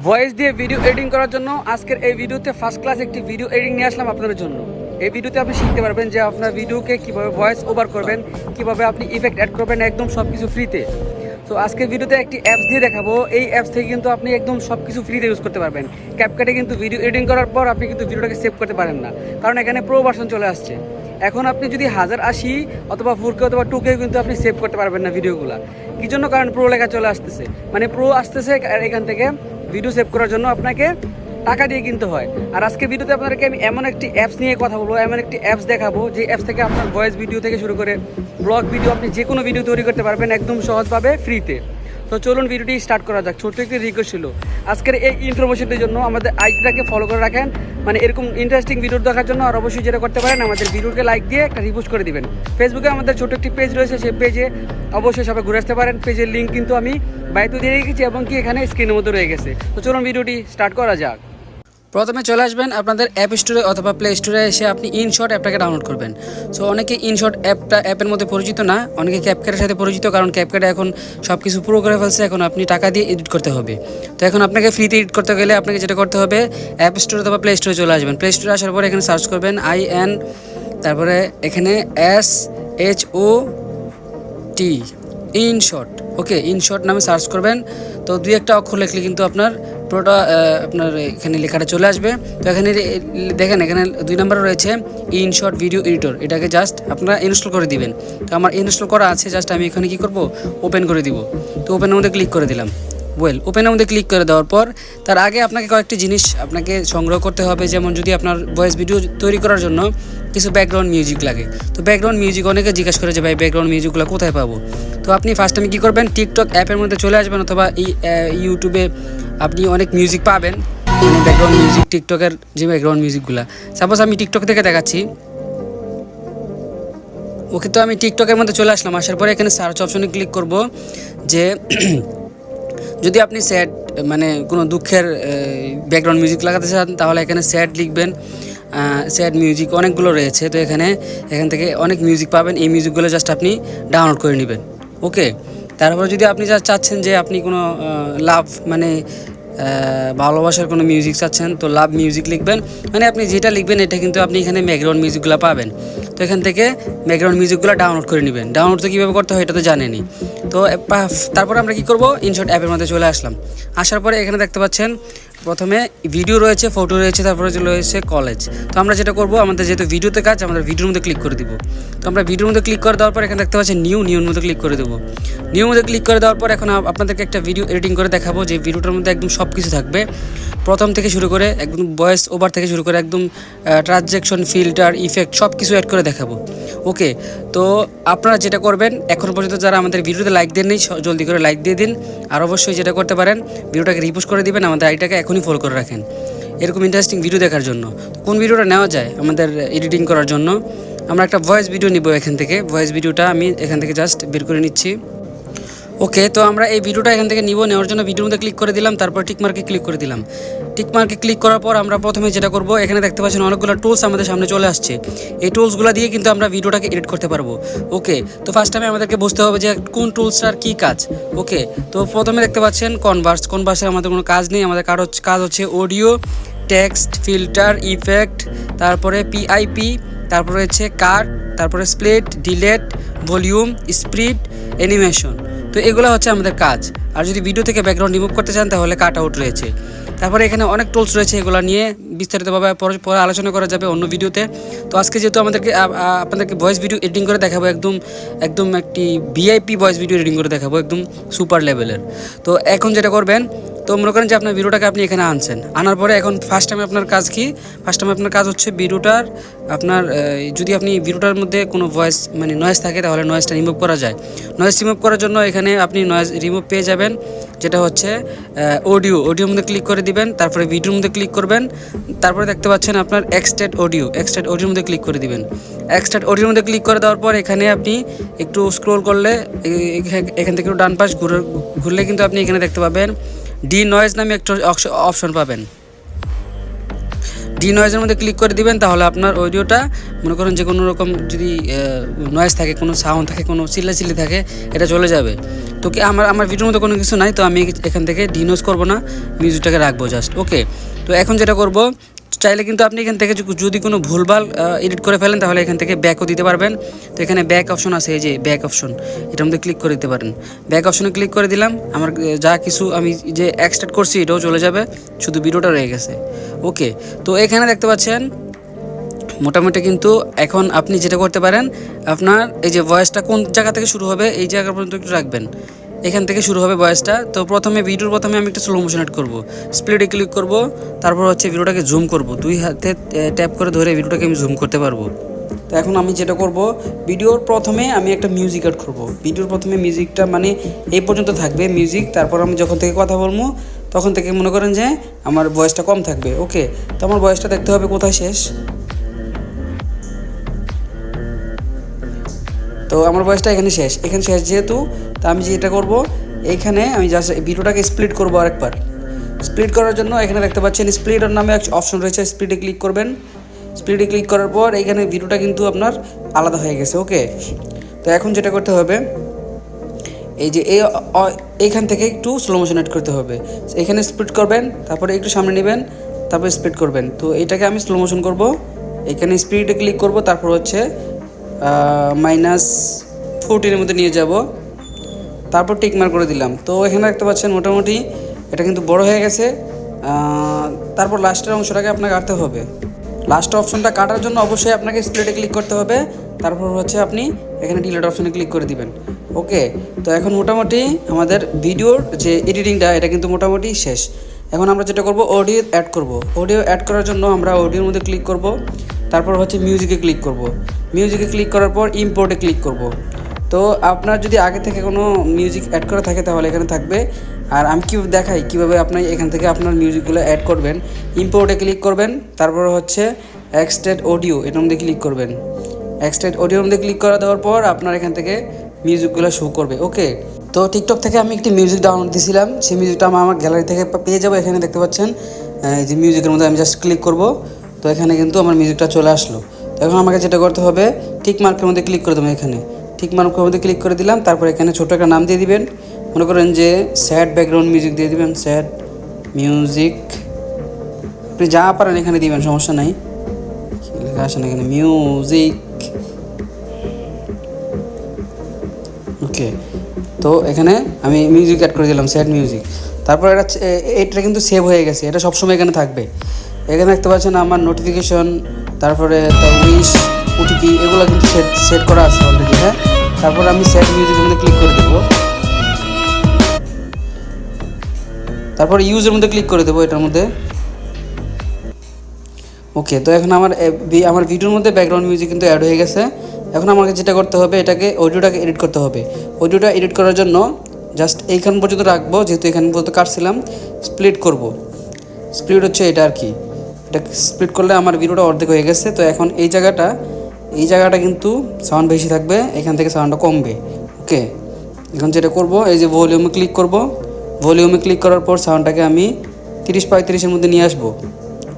Voice দিয়ে video editing করার জন্য আজকের এই ভিডিওতে ফার্স্ট ক্লাস একটি ভিডিও এডিটিং নিয়ে আসলাম আপনাদের জন্য। এই ভিডিওতে আপনি শিখতে পারবেন যে আপনার ভিডিওকে কীভাবে ভয়েস ওভার করবেন, কীভাবে আপনি ইফেক্ট অ্যাড করবেন একদম সব কিছু ফ্রিতে। তো আজকের ভিডিওতে একটি অ্যাপস দিয়ে দেখাবো। এই অ্যাপস থেকে কিন্তু আপনি একদম সব কিছু ফ্রিতে ইউজ করতে পারবেন। ক্যাপকাটে কিন্তু ভিডিও এডিটিং করার পর আপনি কিন্তু ভিডিওটাকে সেভ করতে পারেন না, কারণ এখানে প্রো ভার্সন চলে আসছে। এখন আপনি যদি 1080 অথবা 4K অথবা 2K কিন্তু আপনি সেভ করতে পারবেন না ভিডিওগুলো। কী জন্য? কারণ প্রো লেখা চলে আসতেছে, মানে প্রো আসতেছে। এখান থেকে ভিডিও সেভ করার জন্য আপনাকে টাকা দিয়ে কিনতে হয়। আর আজকে ভিডিওতে আপনাদেরকে আমি এমন একটি অ্যাপস নিয়ে কথা বলবো, এমন একটি অ্যাপস দেখাবো যে অ্যাপস থেকে আপনার ভয়েস ভিডিও থেকে শুরু করে ব্লগ ভিডিও, আপনি যে কোনো ভিডিও তৈরি করতে পারবেন একদম সহজভাবে ফ্রিতে। তো চলুন ভিডিওটি স্টার্ট করা যাক। ছোট্ট একটি রিকোয়েস্ট ছিল, আজকের এই ইনফরমেশনটির জন্য আমাদের আইডিটাকে ফলো করে রাখেন, মানে এরকম ইন্টারেস্টিং ভিডিও দেখার জন্য। আর অবশ্যই যেটা করতে পারেন, আমাদের ভিডিওকে লাইক দিয়ে একটা রিপোস্ট করে দিবেন। ফেসবুকে আমাদের ছোটো একটি পেজ রয়েছে, সেই পেজে অবশ্যই সবাই ঘুরে আসতে পারেন। পেজের লিঙ্ক কিন্তু আমি বাইরে দিয়ে রেখেছি এবং কি এখানে স্ক্রিনের মধ্যে রয়ে গেছে। তো চলুন ভিডিওটি স্টার্ট করা যাক। প্রথমে চলে আসবেন আপনাদের অ্যাপ স্টোরে অথবা প্লে স্টোরে, এসে আপনি ইনশট অ্যাপটাকে ডাউনলোড করবেন। সো অনেকে ইনশট অ্যাপের মধ্যে পরিচিত না, অনেকে ক্যাপকাটের সাথে পরিচিত, কারণ ক্যাপকাটে এখন সব কিছু পুরো করে ফেলছে। এখন আপনি টাকা দিয়ে এডিট করতে হবে। তো এখন আপনাকে ফ্রিতে এডিট করতে গেলে আপনাকে যেটা করতে হবে, অ্যাপ স্টোর অথবা প্লে স্টোরে চলে আসবেন। প্লে স্টোরে আসার পরে এখানে সার্চ করবেন IN, তারপরে এখানে SHOT ইনশট। ওকে, ইনশট নামে সার্চ করবেন। তো দুই একটা অক্ষর লিখলে কিন্তু আপনার পুরোটা আপনার এখানে লেখাটা চলে আসবে। তো এখানে দেখেন, এখানে 2 নম্বরে রয়েছে ইনশট ভিডিও এডিটর। এটাকে জাস্ট আপনারা ইনস্টল করে দিবেন। তো আমার ইনস্টল করা আছে, জাস্ট আমি এখানে কী করব, ওপেন করে দিব। তো ওপেনের মধ্যে ক্লিক করে দিলাম। ওপেনের মধ্যে ক্লিক করে দেওয়ার পর তার আগে আপনাকে কয়েকটি জিনিস আপনাকে সংগ্রহ করতে হবে। যেমন যদি আপনার ভয়েস ভিডিও তৈরি করার জন্য কিছু ব্যাকগ্রাউন্ড মিউজিক লাগে। তো ব্যাকগ্রাউন্ড মিউজিক অনেকে জিজ্ঞাসা করে যে ভাই ব্যাকগ্রাউন্ড মিউজিকগুলো কোথায় পাবো। তো আপনি ফার্স্ট টাইমে কী করবেন, টিকটক অ্যাপের মধ্যে চলে আসবেন, অথবা এই ইউটিউবে আপনি অনেক মিউজিক পাবেন, মানে ব্যাকগ্রাউন্ড মিউজিক, টিকটকের যে ব্যাকগ্রাউন্ড মিউজিকগুলো। সাপোজ আমি টিকটক থেকে দেখাচ্ছি। ওকে, তো আমি টিকটকের মধ্যে চলে আসলাম। আসার পরে এখানে সার্চ অপশনে ক্লিক করব যে যদি আপনি স্যাড, মানে কোনো দুঃখের ব্যাকগ্রাউন্ড মিউজিক লাগাতে চান, তাহলে এখানে স্যাড লিখবেন। স্যাড মিউজিক অনেকগুলো রয়েছে। তো এখান থেকে অনেক মিউজিক পাবেন। এই মিউজিকগুলো জাস্ট আপনি ডাউনলোড করে নেবেন। ওকে, তারপর যদি আপনি যা চাচ্ছেন যে আপনি কোনো লাভ, মানে ভালোবাসার কোনো মিউজিক চাচ্ছেন, তো লাভ মিউজিক লিখবেন। মানে আপনি যেটা লিখবেন এটা কিন্তু আপনি এখানে ব্যাকগ্রাউন্ড মিউজিকগুলো পাবেন। তো এখান থেকে ব্যাকগ্রাউন্ড মিউজিকগুলো ডাউনলোড করে নেবেন। ডাউনলোড তো কীভাবে করতে হয় এটা তো জানেনই। তো তারপরে আমরা কী করব, ইনশট অ্যাপের মধ্যে চলে আসলাম। আসার পরে এখানে দেখতে পাচ্ছেন প্রথমে ভিডিও রয়েছে, ফটো রয়েছে, তারপরে রয়েছে কলেজ। তো আমরা যেটা করব, আমাদের যেহেতু ভিডিওতে কাজ, আমাদের ভিডিওর মধ্যে ক্লিক করে দিব। তো আমরা ভিডিওর মধ্যে ক্লিক করে দেওয়ার পর এখানে দেখতে পাচ্ছেন নিউর মধ্যে ক্লিক করে দেবো। নিউর মধ্যে ক্লিক করে দেওয়ার পর এখন আপনাদেরকে একটা ভিডিও এডিটিং করে দেখাবো, যে ভিডিওটার মধ্যে একদম সব কিছু থাকবে, প্রথম থেকে শুরু করে একদম ভয়েস ওভার থেকে শুরু করে একদম ট্রানজ্যাকশন, ফিল্টার, ইফেক্ট সব কিছু অ্যাড করে দেখাবো। ওকে, তো আপনারা যেটা করবেন, এখন পর্যন্ত যারা আমাদের ভিডিওতে লাইক দেননি, জলদি করে লাইক দিয়ে দিন। আর অবশ্যই যেটা করতে পারেন, ভিডিওটাকে রিপোস্ট করে দিবেন, আমাদের আইডিটাকে এখনই ফলো করে রাখেন এরকম ইন্টারেস্টিং ভিডিও দেখার জন্য। কোন ভিডিওটা নেওয়া যায় আমাদের এডিটিং করার জন্য, আমরা একটা ভয়েস ভিডিও নিব এখান থেকে। ভয়েস ভিডিওটা আমি এখান থেকে জাস্ট বের করে নিচ্ছি। ওকে, তো আমরা এই ভিডিওটা এখান থেকে নেওয়ার জন্য ভিডিওর মধ্যে ক্লিক করে দিলাম, তারপর টিকমার্কে ক্লিক করে দিলাম। টিকমার্কে ক্লিক করার পর আমরা প্রথমে যেটা করব, এখানে দেখতে পাচ্ছেন অনেকগুলো টুলস আমাদের সামনে চলে আসছে। এই টুলসগুলো দিয়ে কিন্তু আমরা ভিডিওটাকে এডিট করতে পারবো। ওকে, তো ফার্স্ট টাইমে আমাদেরকে বুঝতে হবে যে কোন টুলসটার কী কাজ। ওকে, তো প্রথমে দেখতে পাচ্ছেন কনভার্সে আমাদের কোনো কাজ নেই। আমাদের কাজ হচ্ছে অডিও, টেক্সট, ফিল্টার, ইফেক্ট, তারপরে PIP, তারপরে হচ্ছে কাট, তারপরে split, delete, volume, split, animation. তো এগুলো হচ্ছে আমাদের কাজ। আর যদি ভিডিও থেকে ব্যাকগ্রাউন্ড রিমুভ করতে চান তাহলে কাট আউট রয়েছে। তারপরে এখানে অনেক টুলস রয়েছে, এগুলো নিয়ে বিস্তারিতভাবে পরে আলোচনা করা যাবে অন্য ভিডিওতে। তো আজকে যেহেতু আপনাদেরকে ভয়েস ভিডিও এডিটিং করে দেখাবো, একদম একটি VIP ভয়েস ভিডিও এডিটিং করে দেখাবো, একদম সুপার লেভেলের। তো এখন যেটা করবেন, তো মনে করেন যে আপনার ভিডিওটাকে আপনি এখানে আনার পরে এখন ফার্স্ট টাইমে আপনার কাজ কি, ফার্স্ট টাইমে আপনার কাজ হচ্ছে ভিডিওটার আপনার যদি আপনি ভিডিওটার মধ্যে কোনো ভয়েস, মানে নয়েজ থাকে, তাহলে নয়েজটা রিমুভ করা যায়। নয়েজ রিমুভ করার জন্য এখানে আপনি নয়েজ রিমুভ পেয়ে যাবেন, যেটা হচ্ছে অডিওর মধ্যে ক্লিক করে দিবেন, তারপরে ভিডিওর মধ্যে ক্লিক করবেন, তারপরে দেখতে পাচ্ছেন আপনার এক্সট্রাক্ট অডিওর মধ্যে ক্লিক করে দিবেন। এক্সট্রাক্ট অডিওর মধ্যে ক্লিক করে দেওয়ার পর এখানে আপনি একটু স্ক্রোল করলে এখান থেকে একটু ডান পাশ ঘুরলে কিন্তু আপনি এখানে দেখতে পাবেন ডি নয়েজ নামে একটা অপশন পাবেন। নয়েজের মধ্যে ক্লিক করে দিবেন, তাহলে আপনার অডিওটা মনে করেন যে কোনো রকম যদি নয়েজ থাকে, কোনো সাউন্ড থাকে, কোনো চিল্লাচিল্লি থাকে, এটা চলে যাবে। তো কি আমার ভিডিওর মধ্যে কোনো কিছু নাই, তো আমি এখান থেকে নয়েজ করবো না, মিউজিকটাকে রাখবো জাস্ট। ওকে, তো এখন যেটা করব, চাইলে কিন্তু আপনি এখান থেকে যদি কোনো ভুলভাল এডিট করে ফেলেন তাহলে এখান থেকে ব্যাকও দিতে পারবেন। তো এখানে ব্যাক অপশন আছে, এই যে ব্যাক অপশন, এটার মধ্যে ক্লিক করে দিতে পারেন। ব্যাক অপশনে ক্লিক করে দিলাম, আমার যা কিছু আমি যে এক্সট্রাক্ট করছি এটাও চলে যাবে, শুধু ভিডিওটা রয়ে গেছে। ওকে, তো এখানে দেখতে পাচ্ছেন মোটামুটি কিন্তু এখন আপনি যেটা করতে পারেন, আপনার এই যে ভয়েসটা কোন জায়গা থেকে শুরু হবে এই জায়গা পর্যন্ত একটু রাখবেন, এখান থেকে শুরু হবে ভয়েসটা। তো ভিডিওর প্রথমে আমি একটা স্লো মোশন এড করবো, স্প্লিটে ক্লিক করব, তারপর হচ্ছে ভিডিওটাকে জুম করব, 2 হাতে ট্যাপ করে ধরে ভিডিওটাকে আমি জুম করতে পারবো। তো এখন আমি যেটা করব, ভিডিওর প্রথমে আমি একটা মিউজিক অ্যাড করব। ভিডিওর প্রথমে মিউজিকটা মানে এই পর্যন্ত থাকবে মিউজিক, তারপর আমি যখন থেকে কথা বলবো তখন থেকে মনে করেন যে আমার ভয়েসটা কম থাকবে। ওকে, তো আমার ভয়েসটা দেখতে হবে কোথায় শেষ। তো আমার ভয়েসটা এখানে শেষ যেহেতু, তা আমি যেটা করব, এইখানে আমি জাস্ট ভিডিওটাকে স্প্লিট করবো আরেকবার। স্প্লিট করার জন্য এখানে দেখতে পাচ্ছেন স্প্লিটার নামে এক অপশন রয়েছে, স্প্লিটে ক্লিক করবেন। স্প্লিটে ক্লিক করার পর এইখানে ভিডিওটা কিন্তু আপনার আলাদা হয়ে গেছে। ওকে, তো এখন যেটা করতে হবে, এই যে এইখান থেকে একটু স্লো মোশন এড করতে হবে। এখানে স্প্লিট করবেন, তারপরে একটু সামনে নেবেন, তারপরে স্প্লিট করবেন। তো এইটাকে আমি স্লো মোশন করব, এখানে স্প্লিটে ক্লিক করব, তারপর হচ্ছে -14 মধ্যে নিয়ে যাব, তারপর টিক মার্ক করে দিলাম। তো এখানে দেখতে পাচ্ছেন মোটামুটি এটা কিন্তু বড় হয়ে গেছে। তারপর লাস্টের অংশটাকে আপনাকে কাটতে হবে। লাস্ট অপশনটা কাটার জন্য অবশ্যই আপনাকে স্প্লিটে ক্লিক করতে হবে, তারপর হচ্ছে আপনি এখানে ডিলিট অপশনে ক্লিক করে দিবেন। ওকে, তো এখন মোটামুটি আমাদের ভিডিওর যে এডিটিংটা এটা কিন্তু মোটামুটি শেষ। এখন আমরা যেটা করব, অডিও অ্যাড করব। অডিও অ্যাড করার জন্য আমরা অডিওর মধ্যে ক্লিক করব, তারপর হচ্ছে মিউজিকে ক্লিক করব। মিউজিকে ক্লিক করার পর ইম্পোর্টে ক্লিক করব। তো আপনার যদি আগে থেকে কোনো মিউজিক অ্যাড করা থাকে তাহলে এখানে থাকবে, আর আমি কীভাবে দেখাই কীভাবে আপনি এখান থেকে আপনার মিউজিকগুলো অ্যাড করবেন। ইম্পোর্টে ক্লিক করবেন, তারপর হচ্ছে এক্সট্রাক্ট অডিও, এটার মধ্যে ক্লিক করবেন। এক্সট্রাক্ট অডিওর মধ্যে ক্লিক করে দেওয়ার পর আপনার এখান থেকে মিউজিকগুলো শো করবে। ওকে, তো টিকটক থেকে আমি একটি মিউজিক ডাউনলোড দিয়েছিলাম, সেই মিউজিকটা আমার গ্যালারি থেকে পেয়ে যাবো। এখানে দেখতে পাচ্ছেন এই যে মিউজিকের মধ্যে আমি জাস্ট ক্লিক করব, তো এখানে কিন্তু আমার মিউজিকটা চলে আসলো। তো এখন আমাকে যেটা করতে হবে, টিক মার্কের মধ্যে ক্লিক করে দেবো। এখানে টিক মার্কের মধ্যে ক্লিক করে দিলাম, তারপর এখানে ছোটো একটা নাম দিয়ে দিবেন, মনে করেন যে স্যাড ব্যাকগ্রাউন্ড মিউজিক দিয়ে দিবেন, স্যাড মিউজিক, আপনি যা পারেন এখানে দিবেন, সমস্যা নাই। লেখা আসে না এখানে, মিউজিক। ওকে, তো এখানে আমি মিউজিক অ্যাড করে দিলাম, স্যাড মিউজিক। তারপর এটা কিন্তু সেভ হয়ে গেছে, এটা সবসময় এখানে থাকবে। এখানে দেখতে পাচ্ছেন আমার নোটিফিকেশন, তারপরে উইশ, ওটিপি, এগুলো কিন্তু সেট করা আছে অলরেডি। হ্যাঁ, তারপর আমি স্যাড মিউজিকের মধ্যে ক্লিক করে দেবো, তারপর ইউজের মধ্যে ক্লিক করে দেবো এটার মধ্যে। ওকে, তো এখন আমার ভিডিওর মধ্যে ব্যাকগ্রাউন্ড মিউজিক কিন্তু অ্যাড হয়ে গেছে। এখন আমাকে যেটা করতে হবে, অডিওটাকে এডিট করতে হবে। অডিওটা এডিট করার জন্য জাস্ট এইখান পর্যন্ত রাখবো, যেহেতু এখান পর্যন্ত কাটছিলাম। স্প্লিট করব, স্প্লিট হচ্ছে এটা আর কি, এটা স্প্লিট করলে আমার ভিডিওটা অর্ধেক হয়ে গেছে। তো এখন এই জায়গাটা কিন্তু সাউন্ড বেশি থাকবে, এখান থেকে সাউন্ডটা কমবে। ওকে, এখন যেটা করব, এই যে ভলিউমে ক্লিক করব। ভলিউমে ক্লিক করার পর সাউন্ডটাকে আমি 30-35-এর মধ্যে নিয়ে আসবো।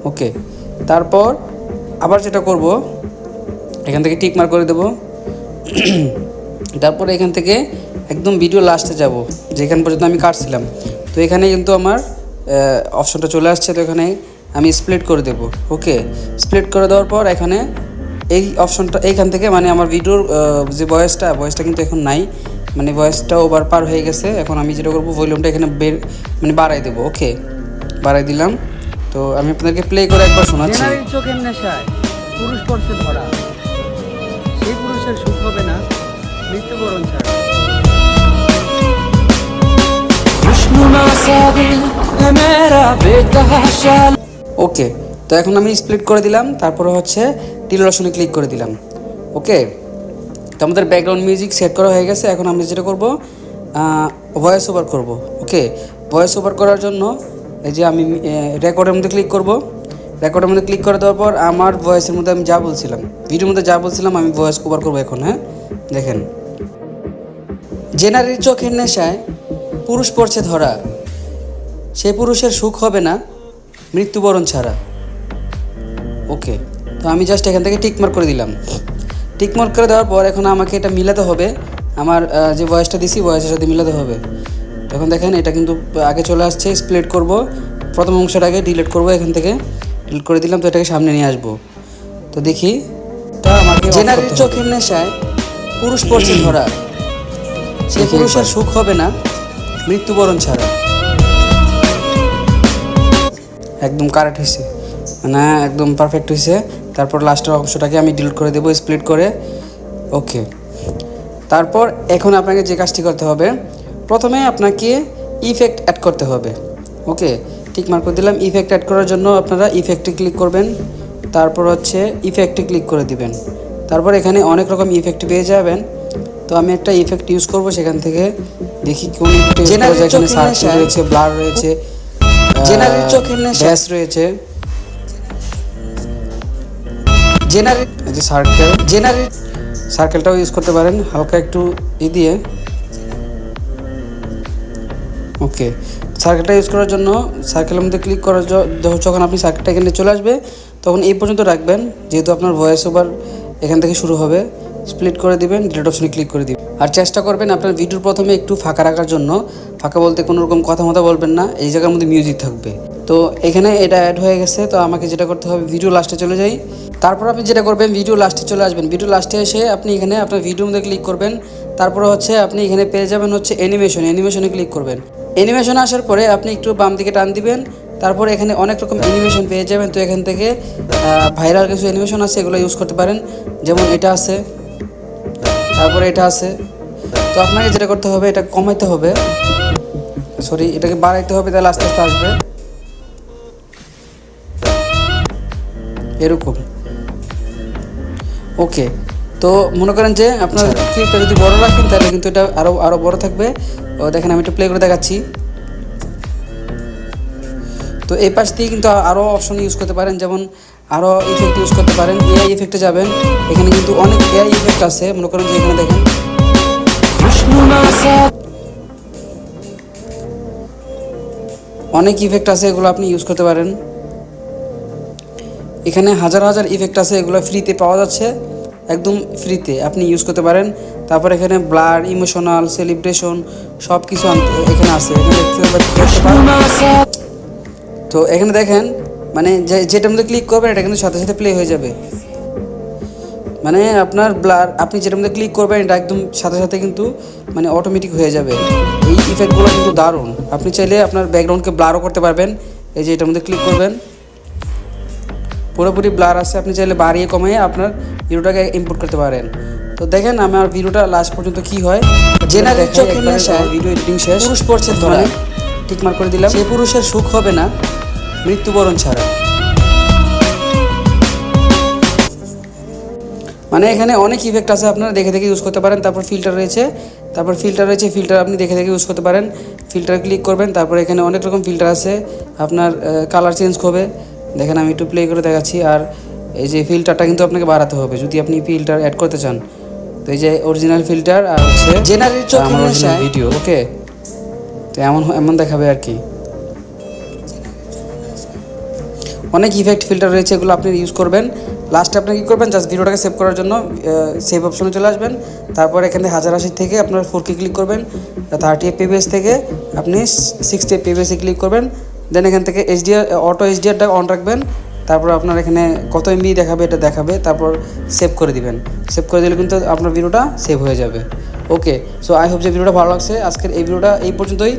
ওকে, তারপর আবার যেটা করব, এখান থেকে টিক মার্ক করে দেবো। তারপর এখান থেকে একদম ভিডিও লাস্টে যাব, যেখান পর্যন্ত আমি কাটছিলাম। তো এখানে কিন্তু আমার অপশনটা চলে আসছে, তো এখানে আমি স্প্লিট করে দেব। ওকে, স্প্লিট করে দেওয়ার পর এখানে এই অপশনটা এইখান থেকে মানে আমার ভিডিওর যে ভয়েসটা কিন্তু এখন নাই, মানে ভয়েসটা ওভার পার হয়ে গেছে। এখন আমি যেটা করবো, ভলিউমটা এখানে বাড়াই দেবো। ওকে, বাড়াই দিলাম। তো আমি আপনাদেরকে প্লে করে একবার শোনাচ্ছি। চোখের নেশায় পুরুষ পড়ছে ধরা, সেই পুরুষের সুখ হবে না মৃত্যুবরণ ছাড়া। ওকে, তো এখন আমি স্প্লিট করে দিলাম, তারপরে হচ্ছে ডিলিট অপশনে ক্লিক করে দিলাম। ওকে, তো আমাদের ব্যাকগ্রাউন্ড মিউজিক সেট করা হয়ে গেছে। এখন আমি যেটা করব, ভয়েস ওভার করব। ওকে, ভয়েস ওভার করার জন্য এই যে আমি রেকর্ডের মধ্যে ক্লিক করব। রেকর্ডের মধ্যে ক্লিক করে দেওয়ার পর আমার ভয়েসের মধ্যে আমি যা বলছিলাম, ভিডিওর মধ্যে যা বলছিলাম আমি ভয়েস ওভার করবো এখন। হ্যাঁ, দেখেন, যে নারীর চোখের নেশায় পুরুষ পড়ছে ধরা, সে পুরুষের সুখ হবে না মৃত্যুবরণ ছাড়া। ওকে, তো আমি জাস্ট এখান থেকে টিক মার্ক করে দিলাম। টিক মার্ক করে দেওয়ার পর এখন আমাকে এটা মিলাতে হবে, আমার যে ভয়েসটা দিছি ভয়েসের সাথে মিলাতে হবে। এখন দেখেন এটা কিন্তু আগে চলে আসছে। স্প্লিট করব, প্রথম অংশটাকে ডিলিট করব, এখান থেকে ডিলিট করে দিলাম। তো এটাকে সামনে নিয়ে আসবো। তো দেখি তা আমাকে জেনারেল চোখের নেশায় পুরুষ পড়ছে ধরা, সে পুরুষের সুখ হবে না মৃত্যুবরণ ছাড়া। একদম কারেক্ট হয়েছে, মানে একদম পারফেক্ট হয়েছে। তারপর লাস্টের অংশটাকে আমি ডিলিট করে দেবো স্প্লিট করে। ওকে, তারপর এখন আপনাকে যে কাজটি করতে হবে, প্রথমে আপনাকে ইফেক্ট অ্যাড করতে হবে। ওকে, টিক মার্ক করে দিলাম। ইফেক্ট অ্যাড করার জন্য আপনারা ইফেক্টে ক্লিক করবেন, তারপর হচ্ছে ইফেক্টে ক্লিক করে দিবেন। তারপর এখানে অনেক রকম ইফেক্ট পেয়ে যাবেন। তো আমি একটা ইফেক্ট ইউজ করব, সেখান থেকে দেখি কোন এখানে সার্কেল রয়েছে, ব্লার রয়েছে, জেনারেল চোখের নেশা ব্যাস রয়েছে, জেনারেল যে সার্কেল, জেনারেল সার্কেলটাও ইউজ করতে পারেন হালকা একটু দিয়ে। ওকে, সার্কেলটা ইউজ করার জন্য সার্কেলের মধ্যে ক্লিক করার যখন আপনি সার্কেলটা এখানে চলে আসবে তখন এই পর্যন্ত রাখবেন, যেহেতু আপনার ভয়েস ওভার এখান থেকে শুরু হবে। স্প্লিট করে দিবেন, ডিলিট অপশনে ক্লিক করে দিবেন। আর চেষ্টা করবেন আপনার ভিডিওর প্রথমে একটু ফাঁকা রাখার জন্য। ফাঁকা বলতে কোনো রকম কথা বলবেন না, এই জায়গার মধ্যে মিউজিক থাকবে। তো এখানে এটা অ্যাড হয়ে গেছে। তো আমাকে যেটা করতে হবে, ভিডিও লাস্টে চলে যাই। তারপর আপনি যেটা করবেন, ভিডিও লাস্টে চলে আসবেন। ভিডিও লাস্টে এসে আপনি এখানে আপনার ভিডিওর মধ্যে ক্লিক করবেন। তারপর হচ্ছে আপনি এখানে পেয়ে যাবেন হচ্ছে অ্যানিমেশনে ক্লিক করবেন। অ্যানিমেশনে আসার পরে আপনি একটু বাম দিকে টান দিবেন। তারপর এখানে অনেক রকম অ্যানিমেশন পেয়ে যাবেন। তো এখান থেকে ভাইরাল কিছু অ্যানিমেশন আছে, এগুলো ইউজ করতে পারেন। যেমন এটা আছে, তারপরে এটা আছে। তো আপনাকে যেটা করতে হবে, এটা কমাইতে হবে, এটাকে বাড়াইতে হবে, তাহলে আস্তে আস্তে আসবে এরকম। ওকে, তো মনে করেন যে আপনার ক্লিপটা যদি বড় রাখেন তাহলে কিন্তু এটা আরও বড় থাকবে। দেখেন আমি একটু প্লে করে দেখাচ্ছি। তো এই পাশ দিয়ে কিন্তু আরও অপশন ইউজ করতে পারেন, যেমন আরও ইফেক্ট ইউজ করতে পারেন। এআই ইফেক্টে যাবেন, এখানে কিন্তু অনেক এআই ইফেক্ট আছে। মনে করেন যে এখানে দেখেন অনেক ইফেক্ট আছে, এগুলো আপনি ইউজ করতে পারেন। এখানে হাজার হাজার ইফেক্ট আছে, এগুলো ফ্রিতে পাওয়া যাচ্ছে, একদম ফ্রিতে আপনি ইউজ করতে পারেন। তারপর এখানে ব্লার, ইমোশনাল, সেলিব্রেশন সব কিছু এখানে আছে। তো এখানে দেখেন, মানে যেটার মধ্যে ক্লিক করবেন এটা কিন্তু সাথে সাথে প্লে হয়ে যাবে। মানে আপনার ব্লার, আপনি যেটার মধ্যে ক্লিক করবেন এটা একদম সাথে সাথে কিন্তু মানে অটোমেটিক হয়ে যাবে। এই ইফেক্টগুলো কিন্তু দারুণ। আপনি চাইলে আপনার ব্যাকগ্রাউন্ডকে ব্লারও করতে পারবেন। এই যে এটার মধ্যে ক্লিক করবেন, পুরোপুরি ব্লার আছে। আপনি চাইলে বাড়িয়ে কমিয়ে আপনার ভিডিওটাকে ইম্পোর্ট করতে পারেন। তো দেখেন আমার ভিডিওটা লাস্ট পর্যন্ত কি হয়। জেনারেল চোখের নেশায় ভিডিও এডিটিং শেষ, পুরুষ পড়ছে ধরা, টিক মার্ক করে দিলাম। সে পুরুষের সুখ হবে না মৃত্যুবরণ ছাড়া। মানে এখানে অনেক ইফেক্ট আছে, আপনারা দেখে দেখে ইউজ করতে পারেন। তারপর ফিল্টার রয়েছে, ফিল্টার আপনি দেখে দেখে ইউজ করতে পারেন। ফিল্টার ক্লিক করবেন, তারপর এখানে অনেক রকম ফিল্টার আছে, আপনার কালার চেঞ্জ হবে। দেখেন আমি একটু প্লে করে দেখাচ্ছি। আর এই যে ফিল্টারটা কিন্তু আপনাকে বাড়াতে হবে যদি আপনি ফিল্টার অ্যাড করতে চান। তো এই যে অরিজিনাল ফিল্টার আর হচ্ছে জেনারেল চোখের নেশায় ভিডিও। ওকে, তো এমন দেখাবে আর কি। অনেক ইফেক্ট ফিল্টার রয়েছে, এগুলো আপনি ইউজ করবেন। লাস্টে আপনি কী করবেন, জাস্ট ভিডিওটাকে সেভ করার জন্য সেভ অপশনে চলে আসবেন। তারপর এখানে 1080 থেকে আপনার 4K ক্লিক করবেন। 30 fps থেকে আপনি 60 fps ক্লিক করবেন। দেন এখান থেকে অটো এইচডিআরটা অন রাখবেন। তারপর আপনার এখানে কত এমবি দেখাবে এটা দেখাবে, তারপর সেভ করে দিবেন। সেভ করে দিলে কিন্তু আপনার ভিডিওটা সেভ হয়ে যাবে। ওকে, সো আই হোপ যে ভিডিওটা ভালো লাগছে। আজকের এই ভিডিওটা এই পর্যন্তই।